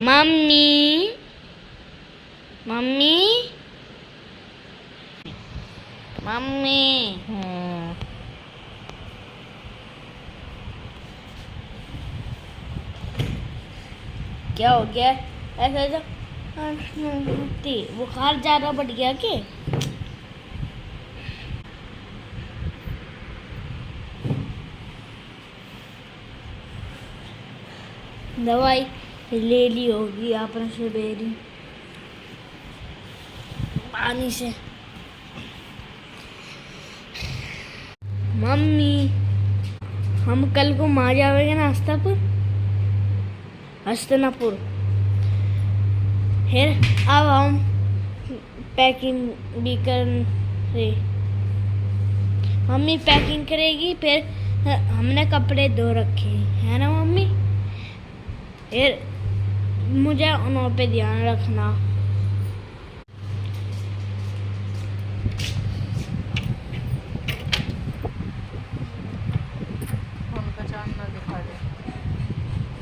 Mummy mummy mummy. क्या हो गया? ऐसा तो बुखार ज़्यादा बढ़ गया के? दवाई ले ली होगी आपने सवेरे पानी से। मम्मी हम कल को वहाँ जाएंगे ना हस्तिनापुर। फिर अब हम पैकिंग भी कर रहे। मम्मी पैकिंग करेगी, फिर हमने कपड़े धो रखे है ना मम्मी। फिर मुझे उन पे ध्यान रखना।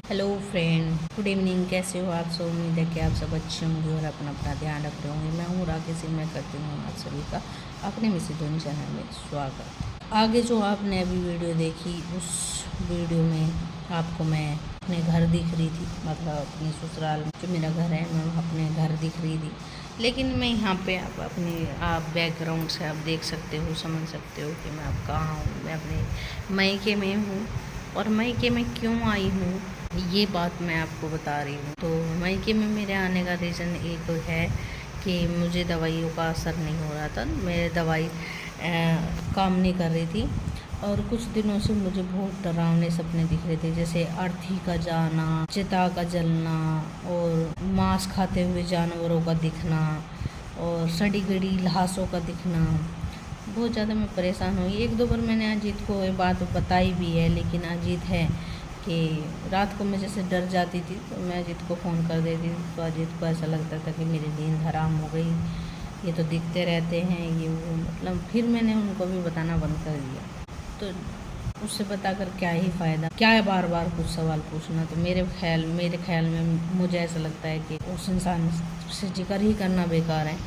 Hello friend, good evening. कैसे हो आप सब? उम्मीद है कि आप सब अच्छे होंगे और अपना अपना ध्यान रख रहे होंगे। मैं हूँ राकेश, मैं करती हूँ आप सभी का अपने मिसी धोनी चैनल में स्वागत। आगे जो आपने अभी वीडियो देखी, उस वीडियो में आपको मैं अपने घर दिख रही थी, मतलब अपने ससुराल जो मेरा घर है, मैं अपने घर दिख रही थी। लेकिन मैं यहाँ पे आप बैकग्राउंड से आप देख सकते हो, समझ सकते हो कि मैं अब कहाँ हूँ। मैं अपने मायके में हूँ। और मायके में क्यों आई हूँ ये बात मैं आपको बता रही हूँ। तो मायके में मेरे आने का रीज़न एक है कि मुझे दवाइयों का असर नहीं हो रहा था। मेरे दवाई काम नहीं कर रही थी और कुछ दिनों से मुझे बहुत डरावने सपने दिख रहे थे, जैसे अर्थी का जाना, चिता का जलना और मांस खाते हुए जानवरों का दिखना और सड़ी गड़ी लाशों का दिखना। बहुत ज़्यादा मैं परेशान हुई। एक दो बार मैंने अजीत को ये बात बताई भी है, लेकिन अजीत है कि रात को मैं जैसे डर जाती थी तो मैं अजीत को फ़ोन कर देती थी, तो अजीत को ऐसा लगता था कि मेरी नींद हराम हो गई, ये तो दिखते रहते हैं ये वो। मतलब फिर मैंने उनको भी बताना बंद कर दिया। तो उससे बताकर क्या ही फ़ायदा, क्या है बार बार कुछ सवाल पूछना। तो मेरे ख्याल में मुझे ऐसा लगता है कि उस इंसान से जिक्र ही करना बेकार है।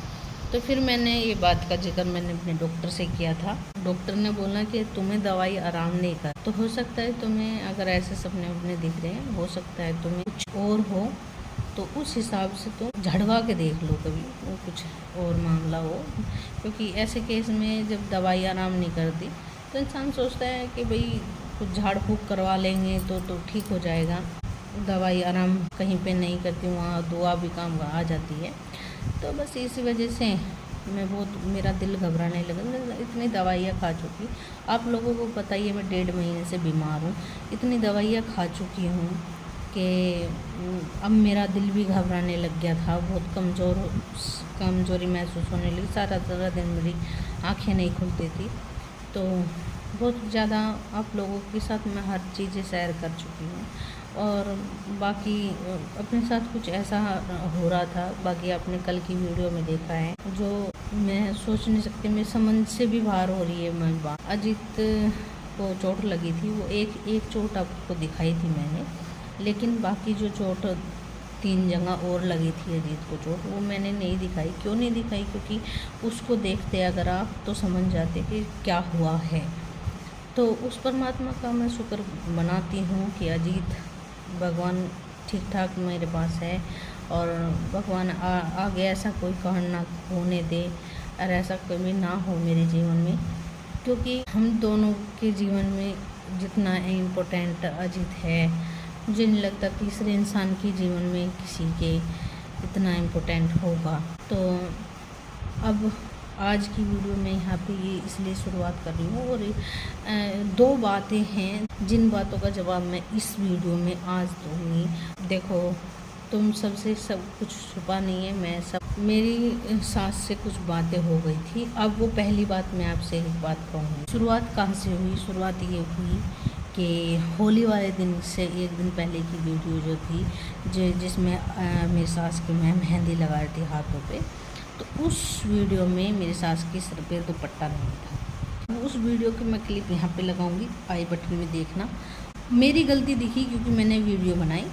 तो फिर मैंने ये बात का जिक्र मैंने अपने डॉक्टर से किया था। डॉक्टर ने बोला कि तुम्हें दवाई आराम नहीं कर, तो हो सकता है तुम्हें, अगर ऐसे सपने अपने दिख रहे हैं, हो सकता है तुम्हें कुछ और हो, तो उस हिसाब से तुम झड़वा के देख लो कभी, वो कुछ और मामला हो। क्योंकि ऐसे केस में जब दवाई आराम नहीं करती तो इंसान सोचता है कि भाई कुछ झाड़ फूँक करवा लेंगे तो ठीक हो जाएगा। दवाई आराम कहीं पे नहीं करती, वहाँ दुआ भी काम आ जाती है। तो बस इसी वजह से मेरा दिल घबराने लगा। मैं इतनी दवाइयाँ खा चुकी, आप लोगों को पता ही है मैं 1.5 महीने से बीमार हूँ। इतनी दवाइयाँ खा चुकी हूँ कि अब मेरा दिल भी घबराने लग गया था। बहुत कमज़ोरी महसूस होने लगी। सारा दिन मेरी आँखें नहीं खुलती थी। तो बहुत ज़्यादा आप लोगों के साथ मैं हर चीज़ें शेयर कर चुकी हूँ। और बाकी अपने साथ कुछ ऐसा हो रहा था, बाकी आपने कल की वीडियो में देखा है, जो मैं सोच नहीं सकती, मेरी समझ से भी बाहर हो रही है। मैं बात, अजीत को चोट लगी थी, वो एक चोट आपको दिखाई थी मैंने, लेकिन बाकी जो चोट 3 जगह और लगी थी अजीत को चोट, वो मैंने नहीं दिखाई। क्यों नहीं दिखाई? क्योंकि उसको देखते अगर आप तो समझ जाते कि क्या हुआ है। तो उस परमात्मा का मैं शुक्र मनाती हूँ कि अजीत भगवान ठीक ठाक मेरे पास है, और भगवान आगे ऐसा कोई कांड ना होने दे और ऐसा कभी ना हो मेरे जीवन में। क्योंकि हम दोनों के जीवन में जितना इम्पोर्टेंट अजीत है, मुझे नहीं लगता तीसरे इंसान के जीवन में किसी के इतना इम्पोर्टेंट होगा। तो अब आज की वीडियो में यहाँ पे ये इसलिए शुरुआत कर रही हूँ, और 2 बातें हैं जिन बातों का जवाब मैं इस वीडियो में आज दूँगी। देखो, तुम सबसे सब कुछ छुपा नहीं है, मैं सब, मेरी सास से कुछ बातें हो गई थी। अब वो पहली बात मैं आपसे एक बात कहूँगी। शुरुआत कहाँ से हुई? शुरुआत ये हुई कि होली वाले दिन से एक दिन पहले की वीडियो जो थी, जिसमें मेरी सास की मैं मेहंदी लगा रही थी हाथों पे, तो उस वीडियो में मेरी सास की सर पे दुपट्टा नहीं था। उस वीडियो की मैं क्लिप यहाँ पे लगाऊंगी, आई बटन में देखना। मेरी गलती दिखी क्योंकि मैंने वीडियो बनाई,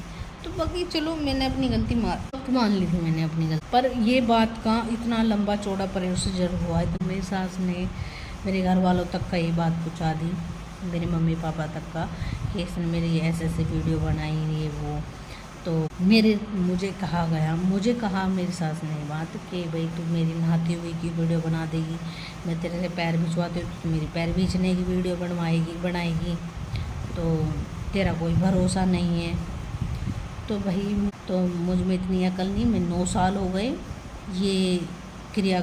तो बाकी चलो मैंने अपनी गलती मान ली थी मैंने अपनी गलती। पर ये बात का इतना लंबा चौड़ा प्रोसीजर हुआ है तो मेरी सास ने मेरे घर वालों तक का ये बात पहुँचा दी, मेरे मम्मी पापा तक का, कि इसने मेरी ऐसे वीडियो बनाई ये वो। तो मुझे कहा मेरी सास ने बात कि भाई तू मेरी नहाती हुई की वीडियो बना देगी, मैं तेरे से पैर भिजवाती हूँ तो मेरी पैर भींचने की वीडियो बनाएगी, तो तेरा कोई भरोसा नहीं है। तो भाई तो मुझ में इतनी अकल नहीं, मैं 9 साल हो गए ये क्रिया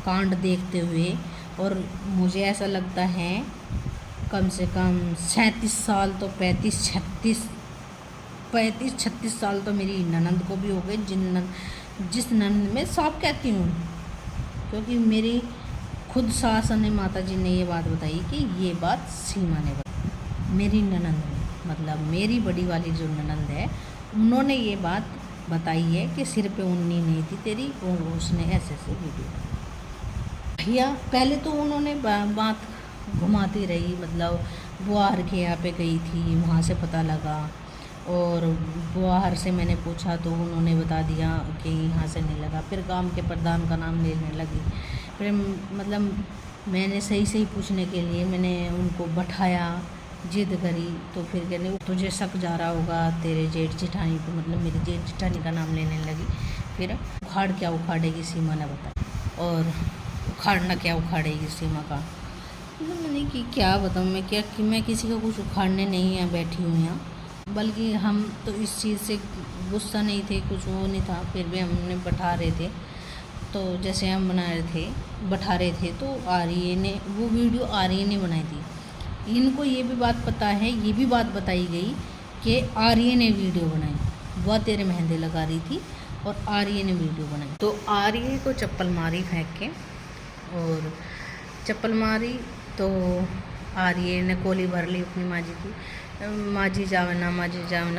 कांड देखते हुए, और मुझे ऐसा लगता है कम से कम 37 साल तो 35-36 साल तो मेरी ननंद को भी हो गए, जिस ननंद में साफ कहती हूँ, क्योंकि मेरी खुद सास ने माता जी ने ये बात बताई कि ये बात सीमा ने बताई। मेरी ननंद ने, मतलब मेरी बड़ी वाली जो ननंद है, उन्होंने ये बात बताई है कि सिर पे उन्नी नहीं थी तेरी, और उसने ऐसे वीडियो भैया। पहले तो उन्होंने बात घुमाती रही, मतलब बुआर के यहाँ पे गई थी, वहाँ से पता लगा, और बुआर से मैंने पूछा तो उन्होंने बता दिया कि यहाँ से नहीं लगा। फिर गांव के प्रधान का नाम लेने लगी, फिर मतलब मैंने सही पूछने के लिए मैंने उनको बैठाया, जिद करी, तो फिर कहने तुझे शक जा रहा होगा तेरे जेठ जेठानी को, मतलब मेरी जेठ जेठानी का नाम लेने लगी। फिर उखाड़ क्या उखाड़ेगी सीमा ने बताया, और उखाड़ना क्या उखाड़ेगी सीमा का, मतलब मैंने कि क्या बताऊँ मैं, क्या कि मैं किसी का कुछ उखाड़ने नहीं है बैठी हूँ यहाँ, बल्कि हम तो इस चीज़ से गुस्सा नहीं थे, कुछ वो नहीं था, फिर भी हमने बैठा रहे थे। तो जैसे हम बैठा रहे थे तो आर्य ने वो वीडियो आर्य ने बनाई थी। इनको ये भी बात पता है, ये भी बात बताई गई कि आर्य ने वीडियो बनाई, वह तेरे मेहंदी लगा रही थी और आर्य ने वीडियो बनाई। तो आर्य को चप्पल मारी फेंक के, और चप्पल मारी तो आर्य ने कोली भर ली अपनी माँ जी की, माँ जी जावना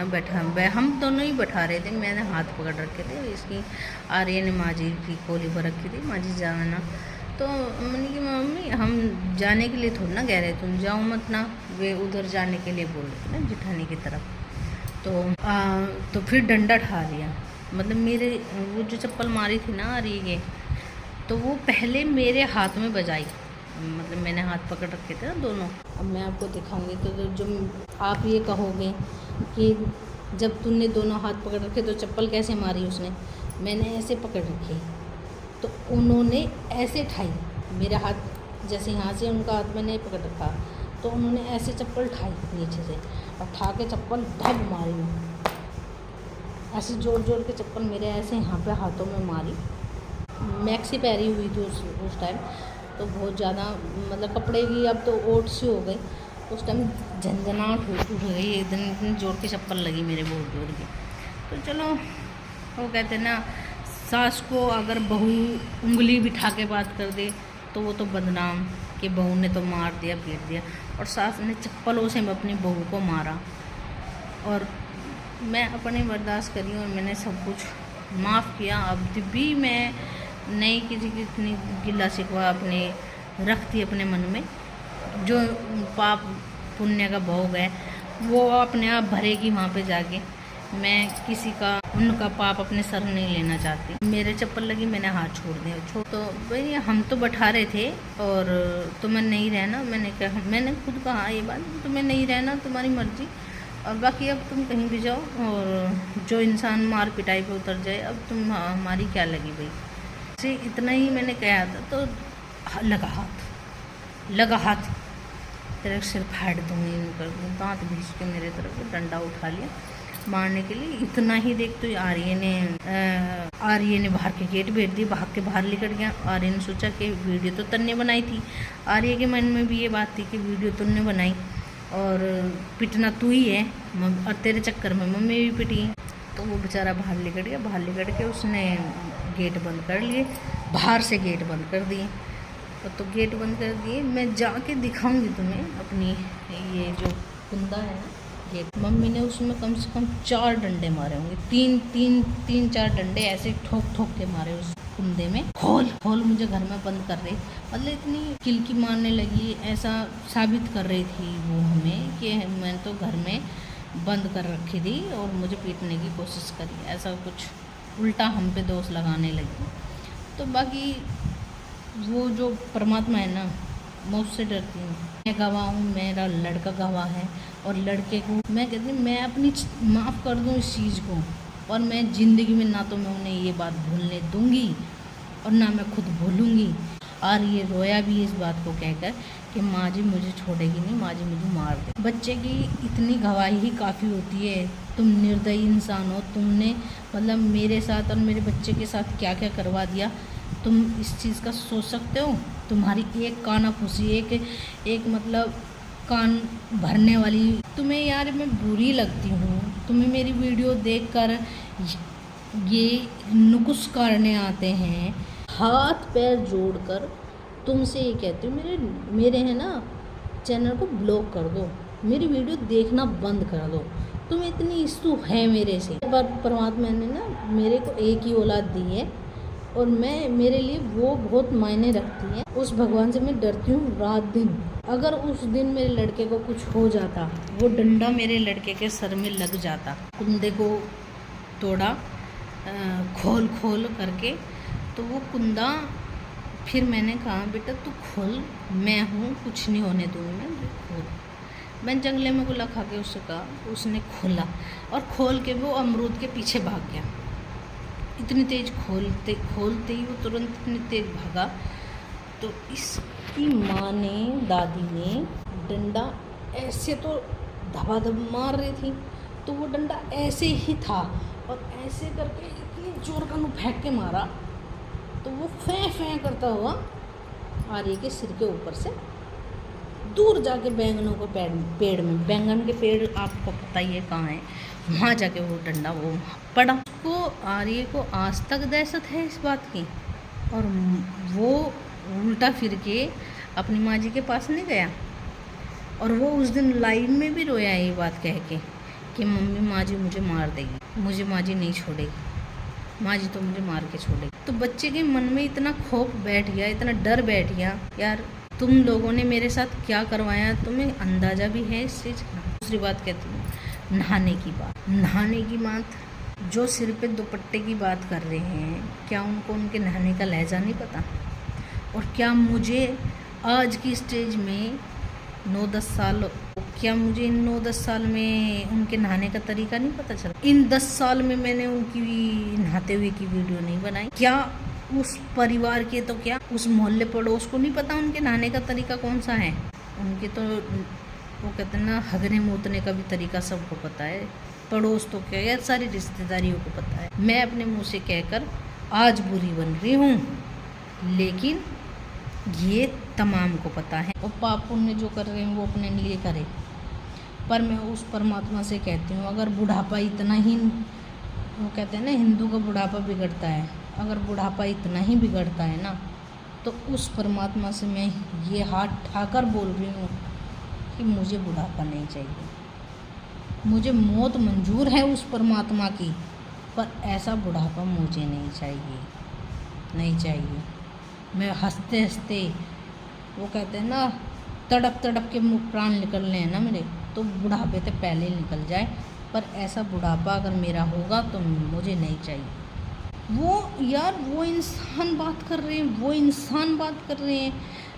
बैठा, हम दोनों ही बैठा रहे थे, मैंने हाथ पकड़ रखे थे, इसकी आर्य ने माँ जी की कोली भर रखी थी, माँ जी जावना। तो मैंने कि मम्मी हम जाने के लिए थोड़ा ना कह रहे, तुम जाओ मत ना, वे उधर जाने के लिए बोल रहे थे ना जेठानी की तरफ। तो फिर डंडा ठा लिया, मतलब मेरे वो जो चप्पल मारी थी ना आर्य के, तो वो पहले मेरे हाथ में बजाई, मतलब मैंने हाथ पकड़ रखे थे ना दोनों। अब मैं आपको दिखाऊंगी तो जो आप ये कहोगे कि जब तूने दोनों हाथ पकड़ रखे तो चप्पल कैसे मारी उसने, मैंने ऐसे पकड़ रखी, तो उन्होंने ऐसे ठाई मेरा हाथ, जैसे यहाँ से उनका हाथ मैंने पकड़ रखा, तो उन्होंने ऐसे चप्पल ठाई नीचे से, और ठा के चप्पल धब मारी, ऐसे जोर के चप्पल मेरे ऐसे यहाँ पे हाथों में मारी। मैक्सी पहरी हुई थी उस टाइम, तो बहुत ज़्यादा मतलब कपड़े की अब तो ओट सी हो गई, उस टाइम झंझनाहट उठ गई, इतनी जोर की चप्पल लगी मेरे, बहुत जोर की। तो चलो वो कहते ना, सास को अगर बहू उंगली बिठा के बात कर दे तो वो तो बदनाम, कि बहू ने तो मार दिया पीट दिया, और सास ने चप्पलों से अपनी बहू को मारा, और मैं अपने बर्दाश्त करी और मैंने सब कुछ माफ़ किया। अब भी मैं नहीं किसी की इतनी गिला शिकवा अपने रखती अपने मन में, जो पाप पुण्य का भोग है वो अपने आप भरेगी वहाँ पे जाके, मैं किसी का उनका पाप अपने सर नहीं लेना चाहती। मेरे चप्पल लगी, मैंने हाथ छोड़ दिया। तो भाई हम तो बैठा रहे थे, और तुम्हें नहीं रहना, मैंने खुद कहा ये बात, तुम्हें नहीं रहना तुम्हारी मर्जी, और बाकी अब तुम कहीं भी जाओ, और जो इंसान मार पिटाई पे उतर जाए, अब तुम हमारी क्या लगी भाई, से इतना ही मैंने कहा था। तो लगा हाथ तेरे सिर फाड़ दूँगी, दांत भींच के मेरे तरफ डंडा उठा लिया मारने के लिए। इतना ही देख तो आर्य ने बाहर के गेट भेज दिया, भाग के बाहर निकल गया। आर्य ने सोचा कि वीडियो तो तन्ने बनाई थी, आर्य के मन में भी ये बात थी कि वीडियो तुमने बनाई और पिटना तू ही है, और तेरे चक्कर में मम्मी भी पिटी। तो वो बेचारा बाहर निकल गया, बाहर निकल के उसने गेट बंद कर लिए, बाहर से गेट बंद कर दिए। तो गेट बंद कर दिए, मैं जाके दिखाऊंगी तुम्हें अपनी ये जो कुंदा है ना गेट, मम्मी ने उसमें कम से कम 4 डंडे मारे होंगे, तीन चार डंडे ऐसे ठोक के मारे उस कुंदे में। खोल मुझे घर में बंद कर रही, मतलब इतनी किलकी मारने लगी, ऐसा साबित कर रही थी वो हमें कि मैं तो घर में बंद कर रखी थी और मुझे पीटने की कोशिश करी, ऐसा कुछ उल्टा हम पे दोष लगाने लगी। तो बाकी वो जो परमात्मा है ना, मैं उससे डरती हूँ। मैं गवाह हूँ, मेरा लड़का गवाह है, और लड़के को मैं कहती हूँ मैं अपनी माफ़ कर दूँ इस चीज़ को, और मैं ज़िंदगी में ना तो मैं उन्हें ये बात भूलने दूँगी और ना मैं खुद भूलूँगी। और ये रोया भी इस बात को कहकर कि माँ जी मुझे छोड़ेगी नहीं, माँ जी मुझे मार दे। बच्चे की इतनी गवाही ही काफ़ी होती है। तुम निर्दयी इंसान हो, तुमने मतलब मेरे साथ और मेरे बच्चे के साथ क्या क्या करवा दिया, तुम इस चीज़ का सोच सकते हो? तुम्हारी एक कानाफूसी, एक मतलब कान भरने वाली, तुम्हें यार मैं बुरी लगती हूँ। तुम्हें मेरी वीडियो देखकर ये नुकुस करने आते हैं, हाथ पैर जोड़कर तुमसे ये कहती हूँ मेरे है ना चैनल को ब्लॉक कर दो, मेरी वीडियो देखना बंद कर दो। तुम इतनी इस्तु है मेरे से। पर परमात्मा ने ना मेरे को एक ही औलाद दी है और मेरे लिए वो बहुत मायने रखती है। उस भगवान से मैं डरती हूँ रात दिन। अगर उस दिन मेरे लड़के को कुछ हो जाता, वो डंडा मेरे लड़के के सर में लग जाता, कुंदे को तोड़ा खोल करके, तो वो कुंदा फिर मैंने कहा बेटा तू खोल, मैं हूँ, कुछ नहीं होने दूँगी मैं, खोल। मैं जंगले में गुला खा के उससे कहा, उसने खोला और खोल के वो अमरूद के पीछे भाग गया। इतनी तेज खोलते ही वो तुरंत इतनी तेज भागा। तो इसकी माँ ने, दादी ने डंडा ऐसे तो धबाधब मार रही थी, तो वो डंडा ऐसे ही था और ऐसे करके इतनी जोर का फेंक के मारा, तो वो फै करता हुआ आर्य के सिर के ऊपर से दूर जाके बैंगनों के पेड़ में, बैंगन के पेड़ आपको पता ही है कहाँ है, वहाँ जाके वो डंडा वो पड़ा। उसको आर्य को आज तक दहशत है इस बात की, और वो उल्टा फिर के अपनी माँ जी के पास नहीं गया। और वो उस दिन लाइन में भी रोया ये बात कह के कि मम्मी माँ जी मुझे मार देगी, मुझे माँ जी नहीं छोड़ेगी, माँ जी तो मुझे मार के छोड़ेगी। तो बच्चे के मन में इतना खौफ बैठ गया, इतना डर बैठ गया। यार तुम लोगों ने मेरे साथ क्या करवाया तुम्हें अंदाज़ा भी है इस चीज़ का। दूसरी बात कहती हूँ नहाने की बात, जो सिर पे दुपट्टे की बात कर रहे हैं, क्या उनको उनके नहाने का लहजा नहीं पता? और क्या मुझे आज की स्टेज में 9-10 साल, क्या मुझे इन 9-10 साल में उनके नहाने का तरीका नहीं पता चला? इन 10 साल में मैंने उनकी नहाते हुए की वीडियो नहीं बनाई? क्या उस परिवार के, तो क्या उस मोहल्ले पड़ोस को नहीं पता उनके नहाने का तरीका कौन सा है? उनके तो वो कहते हैं ना, हगने मूतने का भी तरीका सबको पता है। पड़ोस तो क्या यार, सारी रिश्तेदारियों को पता है। मैं अपने मुँह से कहकर आज बुरी बन रही हूँ, लेकिन ये तमाम को पता है। और पाप पुण्य जो कर रहे हैं वो अपने लिए करे। पर मैं उस परमात्मा से कहती हूँ, अगर बुढ़ापा इतना ही, वो कहते हैं ना हिंदू का बुढ़ापा बिगड़ता है, अगर बुढ़ापा इतना ही बिगड़ता है ना, तो उस परमात्मा से मैं ये हाथ ठाकर बोल रही हूँ कि मुझे बुढ़ापा नहीं चाहिए। मुझे मौत मंजूर है उस परमात्मा की, पर ऐसा बुढ़ापा मुझे नहीं चाहिए। मैं हंसते हंसते, वो कहते हैं ना तड़प के मुँह प्राण निकलने हैं ना मेरे, तो बुढ़ापे से पहले निकल जाए, पर ऐसा बुढ़ापा अगर मेरा होगा तो मुझे नहीं चाहिए। वो इंसान बात कर रहे हैं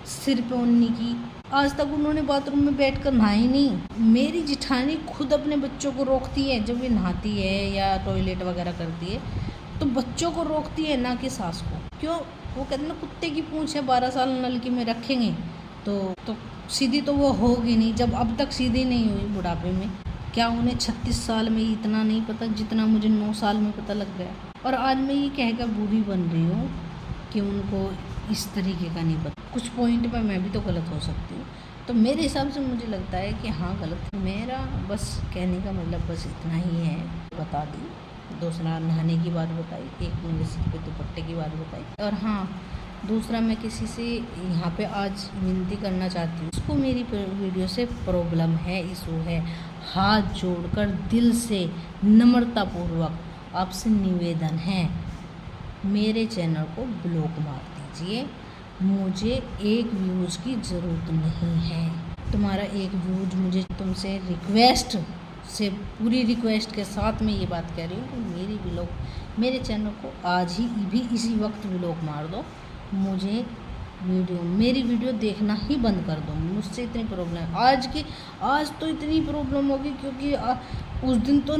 सिर पे उन्नी की। आज तक उन्होंने बाथरूम में बैठकर नहाई नहीं। मेरी जिठानी खुद अपने बच्चों को रोकती है जब वे नहाती है या टॉयलेट वगैरह करती है, तो बच्चों को रोकती है, ना कि सास को। क्यों? वो कहते हैं ना कुत्ते की पूंछ है, 12 साल नलकी में रखेंगे तो सीधी तो वो होगी नहीं। जब अब तक सीधी नहीं हुई बुढ़ापे में, क्या उन्हें 36 साल में इतना नहीं पता जितना मुझे 9 साल में पता लग गया? और आज मैं ये कहकर बुरी बन रही हूँ कि उनको इस तरीके का नहीं पता। कुछ पॉइंट पर मैं भी तो गलत हो सकती हूँ, तो मेरे हिसाब से मुझे लगता है कि हाँ गलत है। मेरा बस कहने का मतलब बस इतना ही है, बता दी। दूसरा नहाने की बात बताई, एक मेरे सिर पे दुपट्टे की बात बताई, और हाँ दूसरा मैं किसी से यहाँ पे आज विनती करना चाहती हूँ, उसको मेरी वीडियो से प्रॉब्लम है, इशू है, हाथ जोड़कर दिल से नम्रतापूर्वक आपसे निवेदन है, मेरे चैनल को ब्लॉक मार दीजिए। मुझे एक व्यूज़ की ज़रूरत नहीं है। तुम्हारा एक व्यूज मुझे तुमसे रिक्वेस्ट से पूरी रिक्वेस्ट के साथ में ये बात कह रही हूँ कि मेरे चैनल को आज ही भी इसी वक्त व्लॉग मार दो। मुझे मेरी वीडियो देखना ही बंद कर दो। मुझसे इतनी प्रॉब्लम है आज तो इतनी प्रॉब्लम होगी, क्योंकि उस दिन तो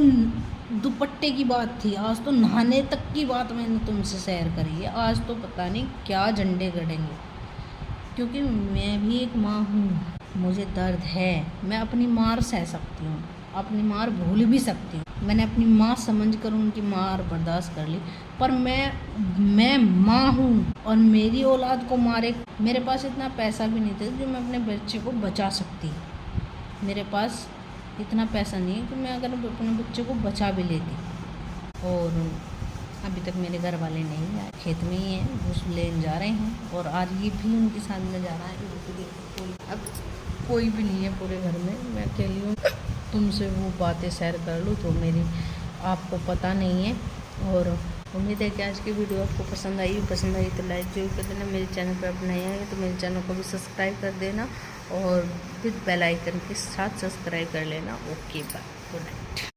दुपट्टे की बात थी, आज तो नहाने तक की बात मैंने तुमसे शेयर करी है। आज तो पता नहीं क्या झंडे गड़ेंगे, क्योंकि मैं भी एक माँ हूँ, मुझे दर्द है। मैं अपनी मार सह सकती हूँ, अपनी मार भूल भी सकती हूँ। मैंने अपनी माँ समझकर उनकी मार बर्दाश्त कर ली, पर मैं माँ हूँ और मेरी औलाद को मारे। मेरे पास इतना पैसा भी नहीं था जो मैं अपने बच्चे को बचा सकती। मेरे पास इतना पैसा नहीं है कि मैं अगर अपने बच्चे को बचा भी लेती। और अभी तक मेरे घर वाले नहीं आए, खेत में ही हैं, घूस लेने जा रहे हैं। और आज ये भी उनके साथ में जा रहा है। अब कोई भी नहीं है पूरे घर में, मैं अकेली हूँ। तुमसे वो बातें शेयर कर लूँ तो मेरी आपको पता नहीं है। और उम्मीद है कि आज की वीडियो आपको पसंद आई तो लाइक जरूर कर देना। मेरे चैनल पर आप नए आए तो मेरे चैनल को भी सब्सक्राइब कर देना और फिर बेल आइकन के साथ सब्सक्राइब कर लेना। Okay bye, good night.